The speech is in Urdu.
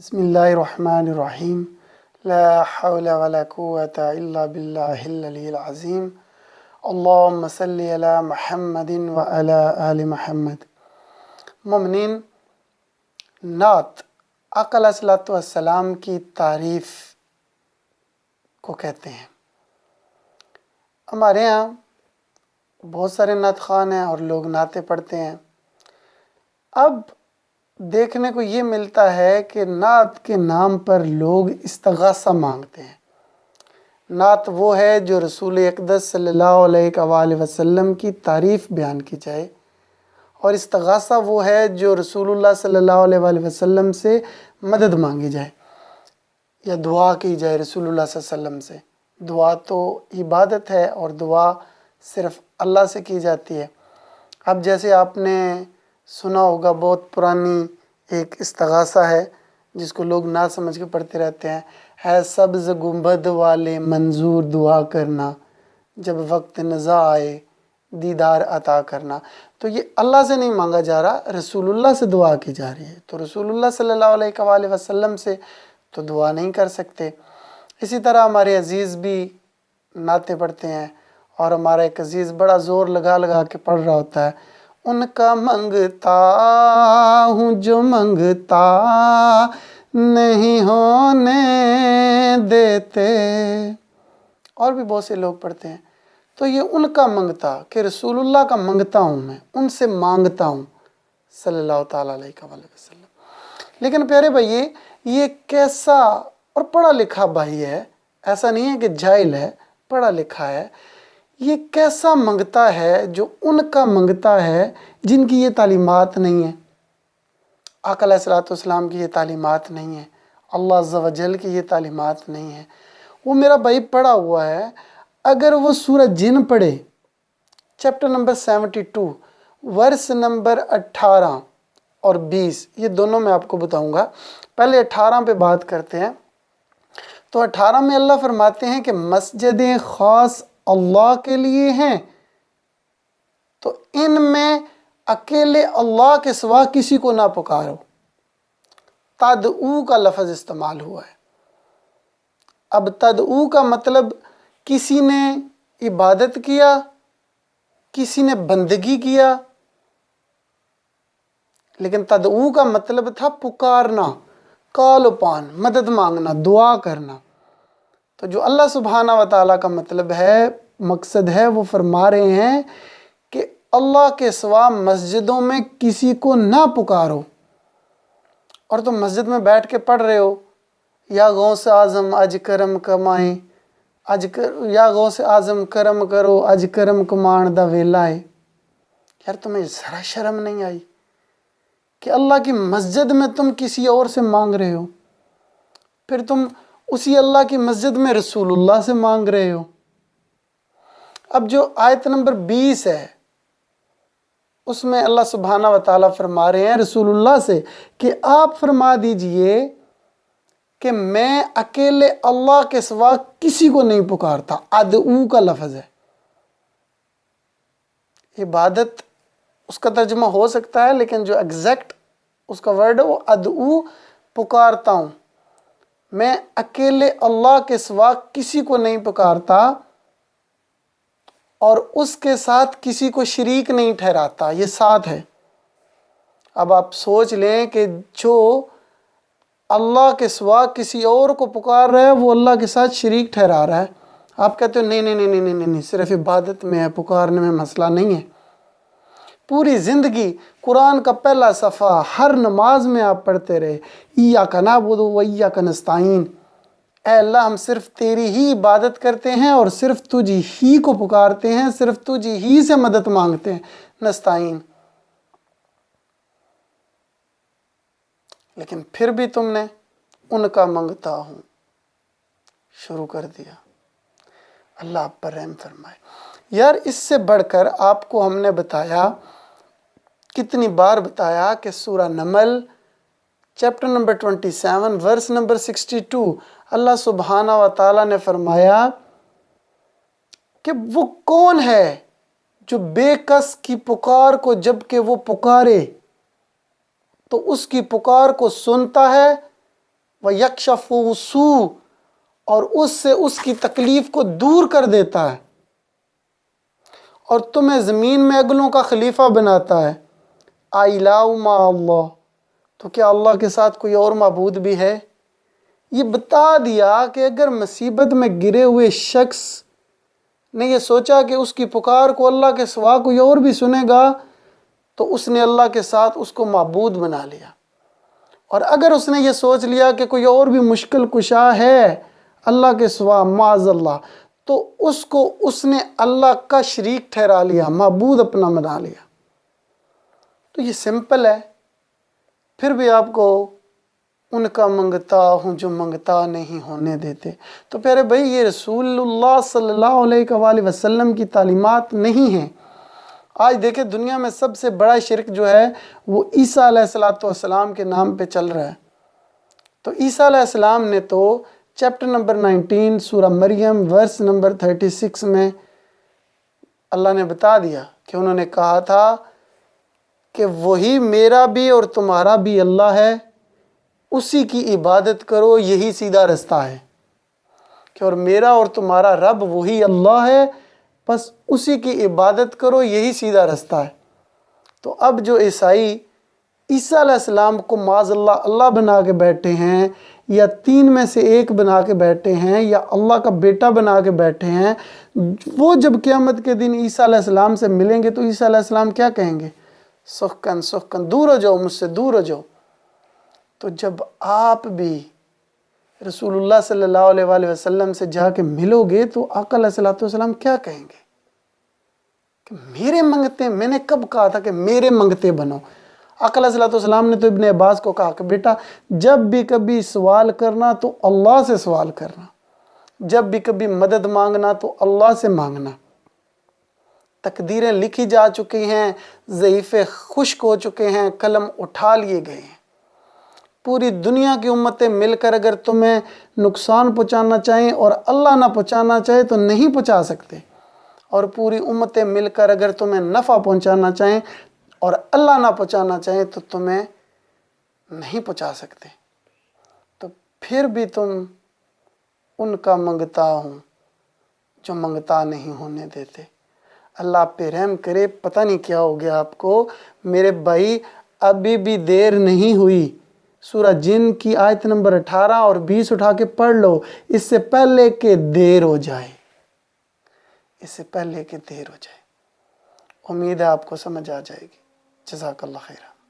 بسم اللہ الرحمن الرحیم لا حول ولا قوة الا باللہ العلی العظیم اللہم صلی علی محمد وعلی آل محمد۔ مومنین، نعت آقا علیہ الصلوۃ والسلام کی تعریف کو کہتے ہیں۔ ہمارے ہاں بہت سارے نعت خوان ہیں اور لوگ نعتیں پڑھتے ہیں۔ اب دیکھنے کو یہ ملتا ہے کہ نعت کے نام پر لوگ استغاثہ مانگتے ہیں۔ نعت وہ ہے جو رسول اقدس صلی اللہ علیہ وآلہ وسلم کی تعریف بیان کی جائے، اور استغاثہ وہ ہے جو رسول اللہ صلی اللہ علیہ وآلہ وسلم سے مدد مانگی جائے یا دعا کی جائے رسول اللہ صلی اللہ علیہ وسلم سے۔ دعا تو عبادت ہے اور دعا صرف اللہ سے کی جاتی ہے۔ اب جیسے آپ نے سنا ہوگا، بہت پرانی ایک استغاثہ ہے جس کو لوگ نہ سمجھ کے پڑھتے رہتے ہیں، ہے سبز گنبد والے منظور دعا کرنا، جب وقت نزا آئے دیدار عطا کرنا۔ تو یہ اللہ سے نہیں مانگا جا رہا، رسول اللہ سے دعا کی جا رہی ہے۔ تو رسول اللہ صلی اللہ علیہ وآلہ وسلم سے تو دعا نہیں کر سکتے۔ اسی طرح ہمارے عزیز بھی نعتیں پڑھتے ہیں، اور ہمارا ایک عزیز بڑا زور لگا لگا کے پڑھ رہا ہوتا ہے، ان کا منگتا ہوں جو منگتا نہیں ہونے دیتے۔ اور بھی بہت سے لوگ پڑھتے ہیں۔ تو یہ ان کا منگتا کہ رسول اللہ کا منگتا ہوں، میں ان سے مانگتا ہوں صلی اللہ تعالیٰ علیہ وآلہ وسلم۔ لیکن پیارے بھائی، یہ کیسا اور پڑھا لکھا بھائی ہے، ایسا نہیں ہے کہ جاہل ہے، پڑھا لکھا ہے۔ یہ کیسا منگتا ہے جو ان کا منگتا ہے جن کی یہ تعلیمات نہیں ہیں، آقا علیہ الصلوۃ والسلام کی یہ تعلیمات نہیں ہیں، اللہ عز و جل کی یہ تعلیمات نہیں ہیں۔ وہ میرا بھائی پڑھا ہوا ہے، اگر وہ سورہ جن پڑھے، چیپٹر نمبر 72 ورس نمبر 18 اور 20، یہ دونوں میں آپ کو بتاؤں گا۔ پہلے 18 پہ بات کرتے ہیں۔ تو 18 میں اللہ فرماتے ہیں کہ مسجدیں خاص اللہ کے لیے ہیں، تو ان میں اکیلے اللہ کے سوا کسی کو نہ پکارو۔ تدعو کا لفظ استعمال ہوا ہے۔ اب تدعو کا مطلب کسی نے عبادت کیا، کسی نے بندگی کیا، لیکن تدعو کا مطلب تھا پکارنا، کال اپان، مدد مانگنا، دعا کرنا۔ تو جو اللہ سبحانہ و تعالیٰ کا مطلب ہے، مقصد ہے، وہ فرما رہے ہیں کہ اللہ کے سوا مسجدوں میں کسی کو نہ پکارو۔ اور تم مسجد میں بیٹھ کے پڑھ رہے ہو، یا غوث اعظم اج کرم کمائیں، یا غوث اعظم کرم کرو اج کرم کمان دا ویلا ہے۔ یار تمہیں ذرا شرم نہیں آئی کہ اللہ کی مسجد میں تم کسی اور سے مانگ رہے ہو، پھر تم اسی اللہ کی مسجد میں رسول اللہ سے مانگ رہے ہو۔ اب جو آیت نمبر 20 ہے، اس میں اللہ سبحانہ و تعالیٰ فرما رہے ہیں رسول اللہ سے کہ آپ فرما دیجئے کہ میں اکیلے اللہ کے سوا کسی کو نہیں پکارتا۔ ادعو کا لفظ ہے۔ عبادت اس کا ترجمہ ہو سکتا ہے، لیکن جو ایگزیکٹ اس کا ورڈ ہے وہ ادعو، پکارتا ہوں۔ میں اکیلے اللہ کے سوا کسی کو نہیں پکارتا اور اس کے ساتھ کسی کو شریک نہیں ٹھہراتا۔ یہ ساتھ ہے۔ اب آپ سوچ لیں کہ جو اللہ کے سوا کسی اور کو پکار رہا ہے وہ اللہ کے ساتھ شریک ٹھہرا رہا ہے۔ آپ کہتے ہو نہیں نہیں نہیں نہیں نہیں نہیں، صرف عبادت میں ہے، پکارنے میں مسئلہ نہیں ہے۔ پوری زندگی قرآن کا پہلا صفحہ ہر نماز میں آپ پڑھتے رہے، ایاک نعبد و ایاک نستعین، اے اللہ ہم صرف تیری ہی عبادت کرتے ہیں اور صرف تجھ ہی کو پکارتے ہیں، صرف تجھ ہی سے مدد مانگتے ہیں، نستعین۔ لیکن پھر بھی تم نے ان کا منگتا ہوں شروع کر دیا۔ اللہ آپ پر رحم فرمائے۔ یار اس سے بڑھ کر آپ کو ہم نے بتایا، کتنی بار بتایا کہ سورہ نمل چیپٹر نمبر 27 ورس نمبر 62 اللہ سبحانہ و تعالیٰ نے فرمایا کہ وہ کون ہے جو بے کس کی پکار کو جب کہ وہ پکارے تو اس کی پکار کو سنتا ہے وَيَكْشَفُ سُوءَ، اور اس سے اس کی تکلیف کو دور کر دیتا ہے، اور تمہیں زمین میں اگلوں کا خلیفہ بناتا ہے۔ اِلٰہٌ مع اللہ، تو کیا اللہ کے ساتھ کوئی اور معبود بھی ہے؟ یہ بتا دیا کہ اگر مصیبت میں گرے ہوئے شخص نے یہ سوچا کہ اس کی پکار کو اللہ کے سوا کوئی اور بھی سنے گا، تو اس نے اللہ کے ساتھ اس کو معبود بنا لیا۔ اور اگر اس نے یہ سوچ لیا کہ کوئی اور بھی مشکل کشا ہے اللہ کے سوا معاذ اللہ، تو اس کو اس نے اللہ کا شریک ٹھہرا لیا، معبود اپنا بنا لیا۔ تو یہ سمپل ہے۔ پھر بھی آپ کو ان کا منگتا ہوں جو منگتا نہیں ہونے دیتے۔ تو پیارے بھائی، یہ رسول اللہ صلی اللہ علیہ وآلہ وسلم کی تعلیمات نہیں ہیں۔ آج دیکھیں دنیا میں سب سے بڑا شرک جو ہے وہ عیسیٰ علیہ السلام کے نام پہ چل رہا ہے۔ تو عیسیٰ علیہ السلام نے تو چیپٹر نمبر 19 سورہ مریم ورس نمبر 36 میں اللہ نے بتا دیا کہ انہوں نے کہا تھا کہ وہی میرا بھی اور تمہارا بھی اللہ ہے، اسی کی عبادت کرو، یہی سیدھا رستہ ہے۔ کہ اور میرا اور تمہارا رب وہی اللہ ہے، بس اسی کی عبادت کرو، یہی سیدھا رستہ ہے۔ تو اب جو عیسائی عیسیٰ علیہ السلام کو معاذ اللہ اللہ بنا کے بیٹھے ہیں، یا تین میں سے ایک بنا کے بیٹھے ہیں، یا اللہ کا بیٹا بنا کے بیٹھے ہیں، وہ جب قیامت کے دن عیسیٰ علیہ السلام سے ملیں گے تو عیسیٰ علیہ السلام کیا کہیں گے؟ سحقن سحقن، دور ہو جاؤ مجھ سے، دور ہو جاؤ۔ تو جب آپ بھی رسول اللہ صلی اللہ علیہ وآلہ وسلم سے جا کے ملو گے تو آقا علیہ السلام کیا کہیں گے؟ کہ میرے منگتے، میں نے کب کہا تھا کہ میرے منگتے بنو؟ آقا علیہ السلام نے تو ابن عباس کو کہا کہ بیٹا جب بھی کبھی سوال کرنا تو اللہ سے سوال کرنا، جب بھی کبھی مدد مانگنا تو اللہ سے مانگنا۔ تقدیریں لکھی جا چکی ہیں، صحیفے خشک ہو چکے ہیں، قلم اٹھا لیے گئے ہیں۔ پوری دنیا کی امتیں مل کر اگر تمہیں نقصان پہنچانا چاہیں اور اللہ نہ پہنچانا چاہے تو نہیں پہنچا سکتے، اور پوری امتیں مل کر اگر تمہیں نفع پہنچانا چاہیں اور اللہ نہ پہنچانا چاہیں تو تمہیں نہیں پہنچا سکتے۔ تو پھر بھی تم ان کا منگتا ہوں جو منگتا نہیں ہونے دیتے۔ اللہ آپ پہ رحم کرے۔ پتہ نہیں کیا ہو گیا آپ کو میرے بھائی، ابھی بھی دیر نہیں ہوئی۔ سورہ جن کی آیت نمبر 18 اور 20 اٹھا کے پڑھ لو، اس سے پہلے کہ دیر ہو جائے، اس سے پہلے کہ دیر ہو جائے۔ امید ہے آپ کو سمجھ آ جائے گی۔ جزاک اللہ خیرہ۔